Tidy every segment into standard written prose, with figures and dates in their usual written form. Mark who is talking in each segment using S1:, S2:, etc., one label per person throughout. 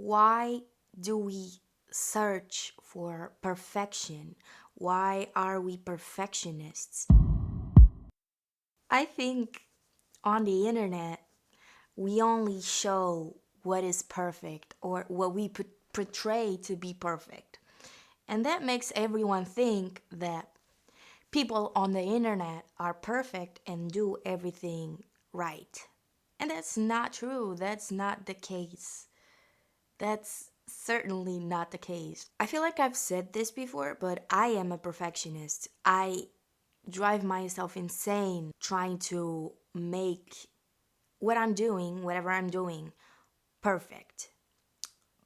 S1: Why do we search for perfection? Why are we perfectionists? I think on the internet, we only show what is perfect or what we portray to be perfect. And that makes everyone think that people on the internet are perfect and do everything right. And that's not true. That's not the case. That's certainly not the case. I feel like I've said this before, but I am a perfectionist. I drive myself insane trying to make what I'm doing, whatever I'm doing, perfect.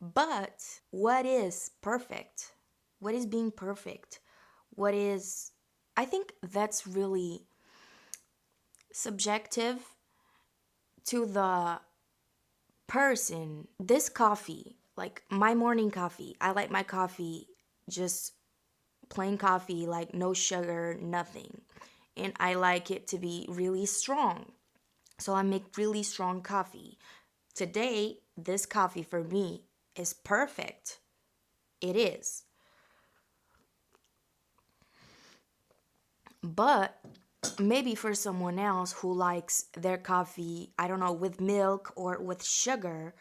S1: But what is perfect? What is being perfect? What is. I think that's really subjective to the person. This coffee, like my morning coffee, I like my coffee just plain coffee, like no sugar, nothing. And I like it to be really strong. So I make really strong coffee. Today, this coffee for me is perfect. It is. But maybe for someone else who likes their coffee, I don't know, with milk or with sugar,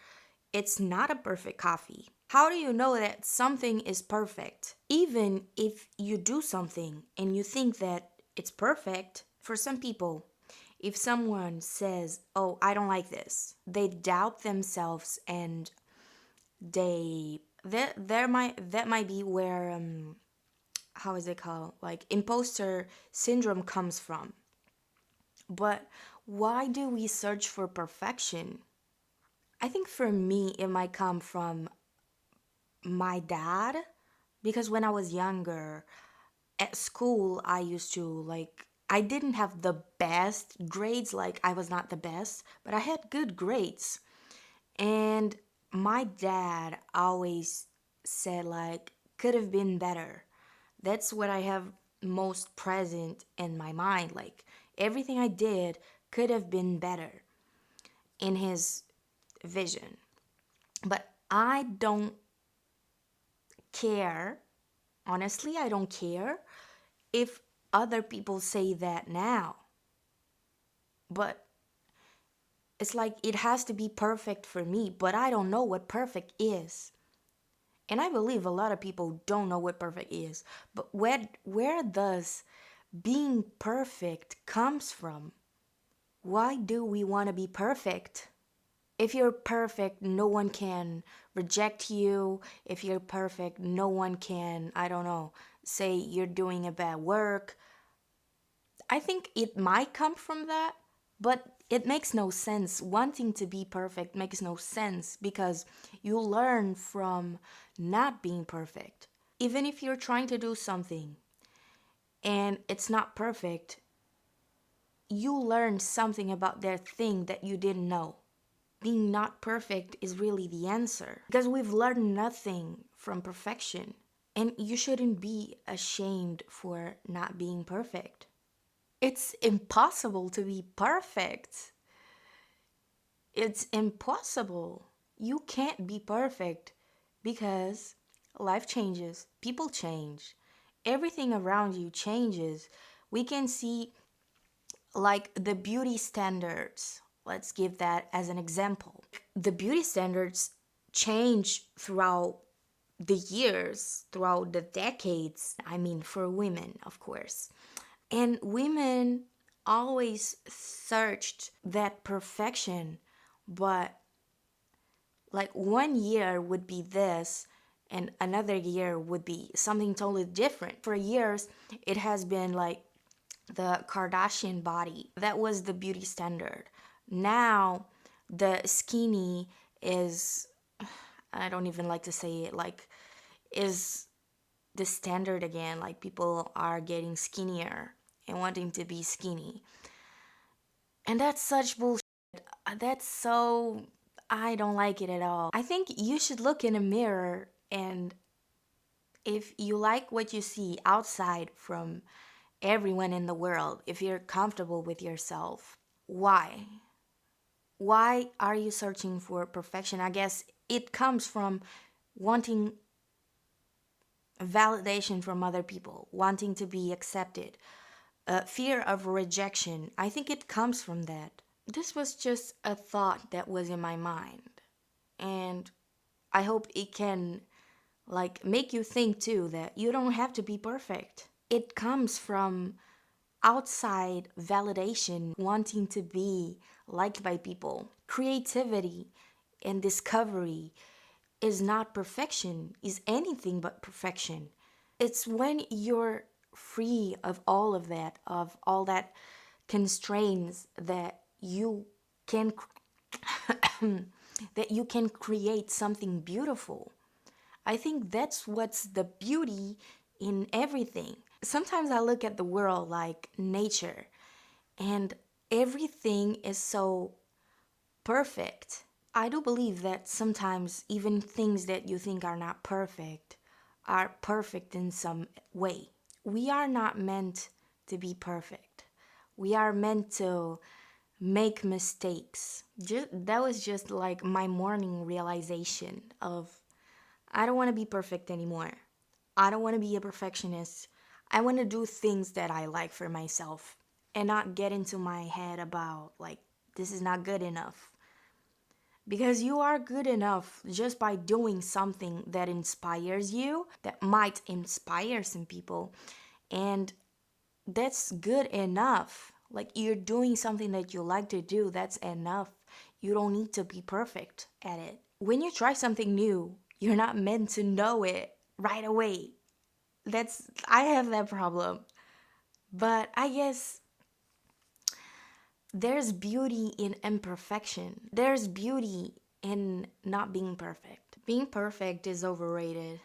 S1: it's not a perfect coffee. How do you know that something is perfect? Even if you do something and you think that it's perfect, for some people, if someone says, "Oh, I don't like this," they doubt themselves and that might be where how is it called? Like imposter syndrome comes from. But why do we search for perfection? I think for me it might come from my dad because when I was younger at school I used to like I didn't have the best grades, like I was not the best, but I had good grades. And my dad always said like could have been better. That's what I have most present in my mind, like everything I did could have been better in his vision. But I don't care. Honestly, I don't care if other people say that now. But it's like it has to be perfect for me, but I don't know what perfect is. And I believe a lot of people don't know what perfect is. But where does being perfect comes from? Why do we want to be perfect? If you're perfect, no one can reject you. If you're perfect, no one can, I don't know, say you're doing a bad work. I think it might come from that, but it makes no sense. Wanting to be perfect makes no sense because you learn from not being perfect. Even if you're trying to do something and it's not perfect, you learn something about that thing that you didn't know. Being not perfect is really the answer because we've learned nothing from perfection. And you shouldn't be ashamed for not being perfect. It's impossible to be perfect. It's impossible. You can't be perfect because life changes, people change, everything around you changes. We can see like the beauty standards. Let's give that as an example. The beauty standards change throughout the years, throughout the decades. I mean, for women, of course. And women always searched that perfection, but like one year would be this, and another year would be something totally different. For years, it has been like the Kardashian body. That was the beauty standard. Now, the skinny is, I don't even like to say it, like, is the standard again. Like, people are getting skinnier and wanting to be skinny. And that's such bullshit. That's so. I don't like it at all. I think you should look in a mirror and if you like what you see outside from everyone in the world, if you're comfortable with yourself, why? Why are you searching for perfection? I guess it comes from wanting validation from other people, wanting to be accepted, fear of rejection. I think it comes from that. This was just a thought that was in my mind. And I hope it can like make you think too that you don't have to be perfect. It comes from outside validation, wanting to be liked by people. Creativity and discovery is not perfection, is anything but perfection. It's when you're free of all that constraints that you can that you can create something beautiful. I think that's what's the beauty in everything. Sometimes I look at the world like nature and everything is so perfect. I do believe that sometimes even things that you think are perfect in some way. We are not meant to be perfect. We are meant to make mistakes. That was just like my morning realization of I don't want to be perfect anymore. I don't want to be a perfectionist. I want to do things that I like for myself and not get into my head about like this is not good enough. Because you are good enough just by doing something that inspires you, that might inspire some people. And that's good enough. Like you're doing something that you like to do, that's enough. You don't need to be perfect at it. When you try something new, you're not meant to know it right away. I have that problem. But I guess there's beauty in imperfection. There's beauty in not being perfect. Being perfect is overrated.